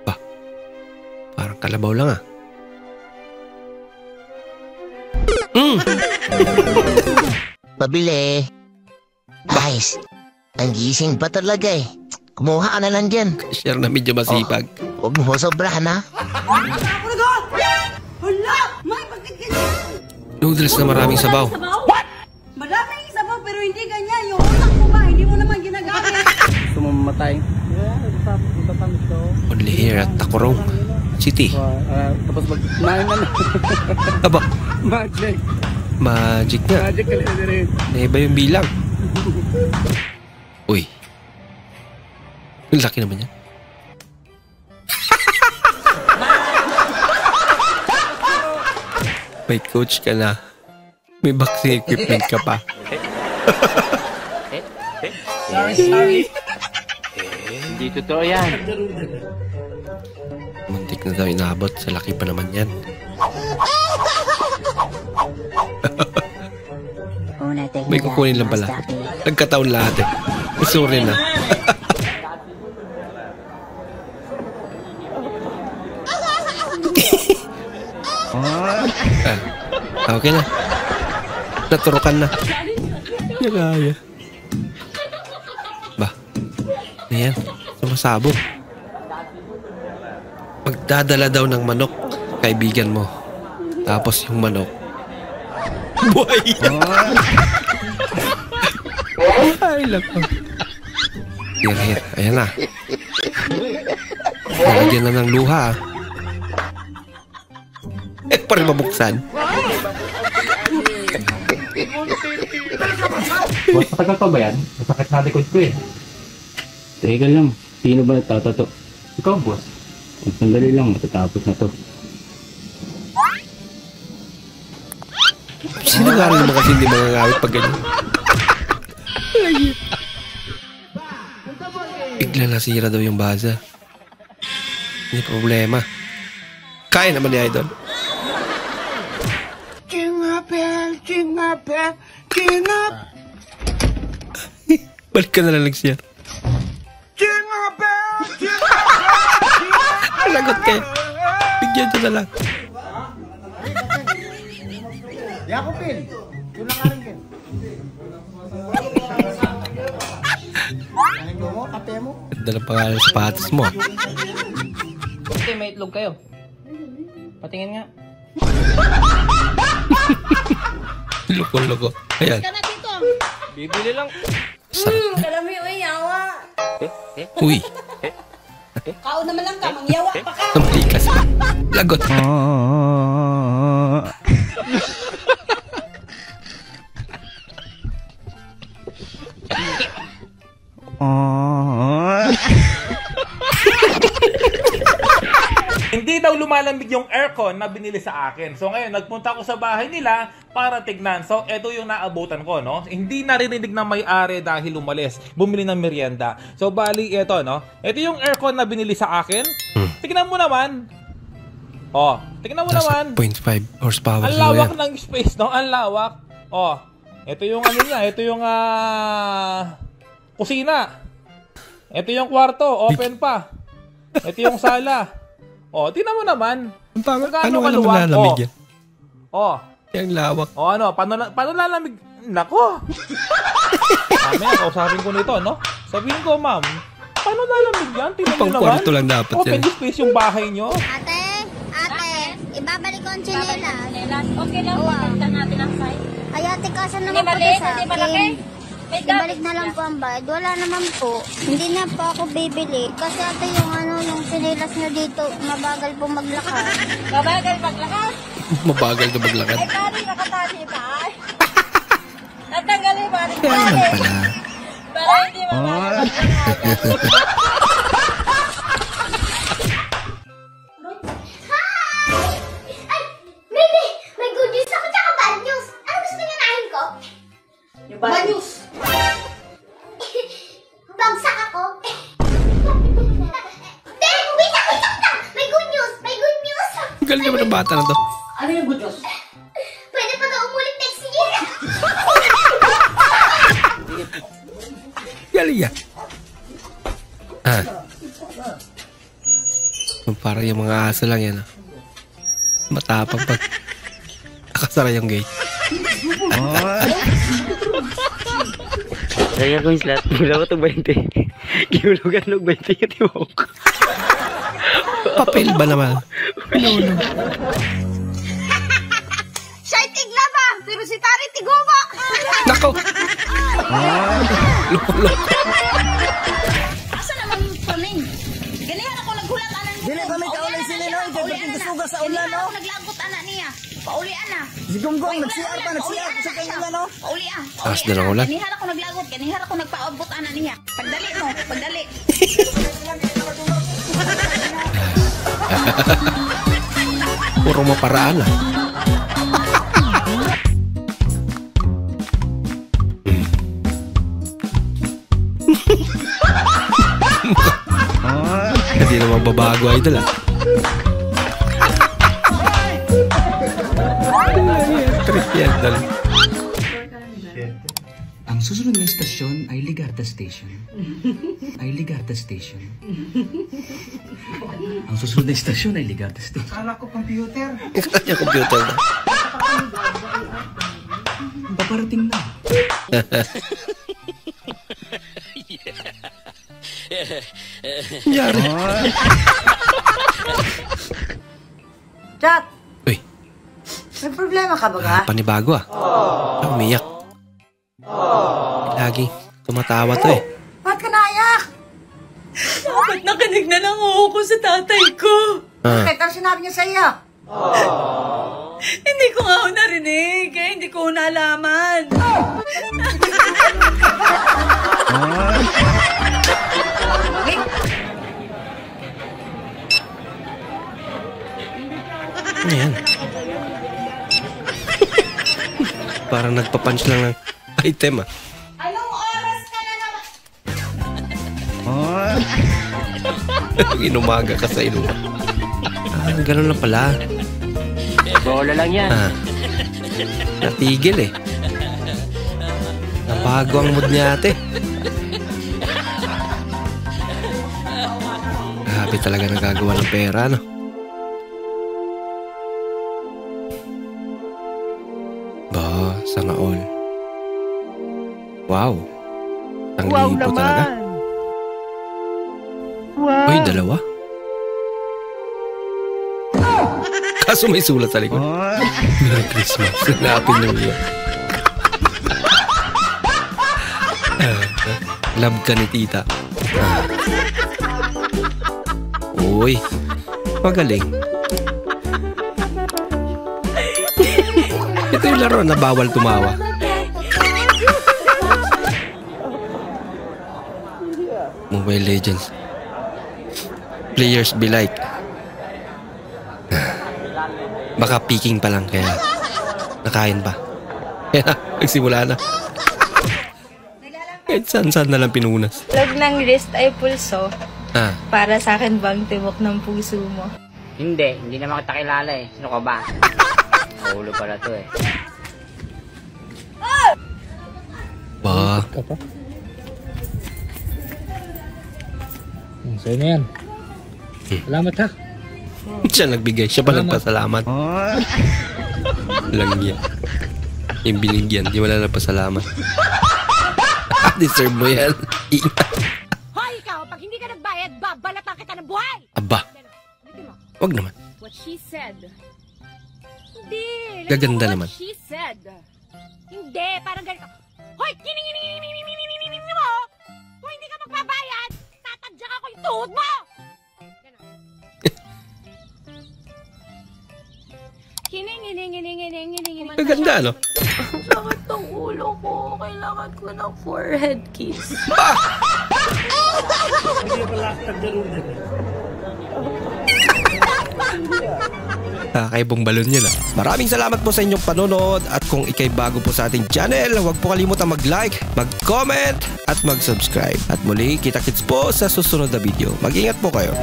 Bah, parang kalabaw lang ah. Pabili. Guys, ang gising pa talaga eh. Kumuha ka na lang dyan. Share na medyo masipag. Huwag mo sobrahan ha. Hala! May bakit ganyan? Noodles na maraming sabaw. What? Maraming sabaw pero hindi ganyan. Yung utak mo ba? Hindi mo naman ginagamit. Gusto mo mamatay? Only here at Tacorong City. Tapos mag-9 na. Aba, Magic. magic nga. Magic ka rin. Naiba yung bilang. Uy. Ang laki naman yan. May coach ka na. May boxing equipment ka pa. Sorry. Hindi totoo yan. Muntik na daw inabot. Sa laki pa naman yan. May kukunin lang pala. Nagkataon lahat eh. Sorry na. Okay na. Naturukan na. Yagaya. Ba? Ayan. Sumasabog. Magdadala daw ng manok. Kaibigan mo. Tapos yung manok. Buhay! Ay, lako. Here. Ayan na. Nalagyan na ng luha. Pa rin mabuksan. Matagal pa ba yan? Masakit na likod ko eh. Teka lang. Sino ba nagtatato? Ikaw, boss. Ang sandali lang. Matatapos na to. Sino nga rin naman kasi hindi mangangawit pag ganyan? Bigla nasira daw yung baza. Hindi problema. Kaya naman ni Idol. Balik ka na lang siya. Lagot kayo. Bigyan ko na lang. Yakupin. Yun lang ka rin. Ano mo? Kape mo? Ganda ng pangalan sa sapatos mo. Okay, may itlog kayo. Patingin nga. Loko. Ayan. Bibili lang. Sarap na. Kalami, uy, yawa. Uy. Kao naman lang ka, mangyawa pa ka. Ang plikas ka. Lagot. Hindi daw lumalamig yung aircon na binili sa akin. So ngayon, nagpunta ako sa bahay nila para tignan. So ito yung naabutan ko, no? Hindi naririnig ng may-ari dahil umalis. Bumili ng merienda. So bali, ito, no? Ito yung aircon na binili sa akin. Tignan mo naman. Oh, tignan mo naman. 0.5 horsepower. Ang lawak ng space, no? Ang lawak. Oh, ito yung ano niya. Ito yung kusina. Ito yung kwarto. Open pa. Ito yung sala. Oh, tingnan mo naman. Paano ka naman lalamig yan? Oh. Yung lawak. Oh, ano? Paano lalamig? Nako. Mamaya, kausapin ko nito, no? Sabihin ko, ma'am, paano lalamig yan? Tingnan nyo naman. Pang-kwarto lang dapat yan. Open space yung bahay nyo. Ate, ibabalik ko ang chinelas. Okay lang, pagkakta natin ang size. Ay, ate, kasi Hindi naman po maliit, sa hindi malaki. akin. Ibalik na lang po ang bayad. Wala naman po. Hindi na po ako bibili. Kasi ate, yung chinelas nyo dito, mabagal po maglakad. Mabagal maglakad. Mabagal ka maglakad. Ay, pari, nakatali ba? Natanggalin ba? Kaya naman pala. Para hindi mabagal maglakad. May good news ako tsaka bad news. Ano gusto niyo nahin ko? Yung bad news. Bagsak ako. Wait lang. May good news. Galing naman ang bata na to. Ano yung good news? Pwede pa daw umulit next year. Galing yan. Parang yung mga aso lang yan. Matapang pag nakasara yung gate. Saya ko yung slot. Mula ko itong 20. Giulugan ng 20 yung tibok. Papel ba naman? Siya'y tigla ba? Pero si Tari tiguba. Nako! Loko-loko. Asa naman yung paning? Ganihan ako naghulat anak niya. Dili ba may kaulay sila no? Ikaw ba tingsuga sa ulan no? Ako naglagot anak niya. Paulian na. Si Gonggong nag-CR pa sa kanila no? Paulian. Taas na ng ulan. Ganihan ako naglagot. Ganihan ako nagpaabot anak niya. Pagdali mo. Pagdali. Puro maparaan ah. Hindi naman babago idol ah. Trip yan dal. Ang susunod na istasyon ay Ligarda Station. Ligarda Station. Ang susunod na istasyon ay Ligarda Station. Kala ko computer. Kanya computer na. Paparating na. Yari. Chat, Uy, may problema ka ba ka? panibago ah. Umiyak. Lagi tumatawa to eh. Ba't ka naiyak? Bakit nakinig na lang ako sa tatay ko? Bakit ang sinabi niya sa iyo? Hindi ko nga ako narinig, kaya hindi ko nalaman. Ano yan? Parang nagpa-punch lang ng item ah. Anong oras ka na naman? Inumaga ka sa inuman. Ganun lang pala. Bola lang yan. Natigil eh. Nabago ang mood niya ate. Grabe talaga nagagawa ng pera, no? Ba, sana all. Wow. Ang libo talaga. Wow. Uy, dalawa. Kaso may sulat sa likod. Merry Christmas. Happy New Year. Love ka ni tita. Uy, magaling. Ito yung laro na bawal tumawa. Mobile Legends. Players be like. Baka peaking pa lang kaya nakain pa. Kaya nagsimula na. Kahit saan na lang pinunas. Log ng wrist ay pulso. Para sa akin bang tibok ng puso mo? Hindi naman kita kilala eh. Sino ka ba? Ulo pala to eh. Ba? Sa'yo na yan. Salamat ha. Siya nagbigay. Siya pa nagpasalamat. Lang yan. Yung binigyan. Di wala na pasalamat. Deserve mo yan. Hoy, ikaw! Pag hindi ka nagbayad, babalatan kita ng buhay! Aba. Wag naman. What she said. Hindi. Gaganda naman. What she said. Hindi. Parang ganito. Hoy! Kining mo! Kung hindi ka magbabayad, tatadyak ako yung tuhod mo! Kining. Gaganda, no? Sakit ng ulo ko. Kailangan ko ng forehead kiss. Kakaibong balon yun ah. Maraming salamat po sa inyong panonood at kung ikay bago po sa ating channel, huwag po kalimutan mag-like, mag-comment at mag-subscribe. At muli, kita-kits po sa susunod na video. Mag-ingat po kayo.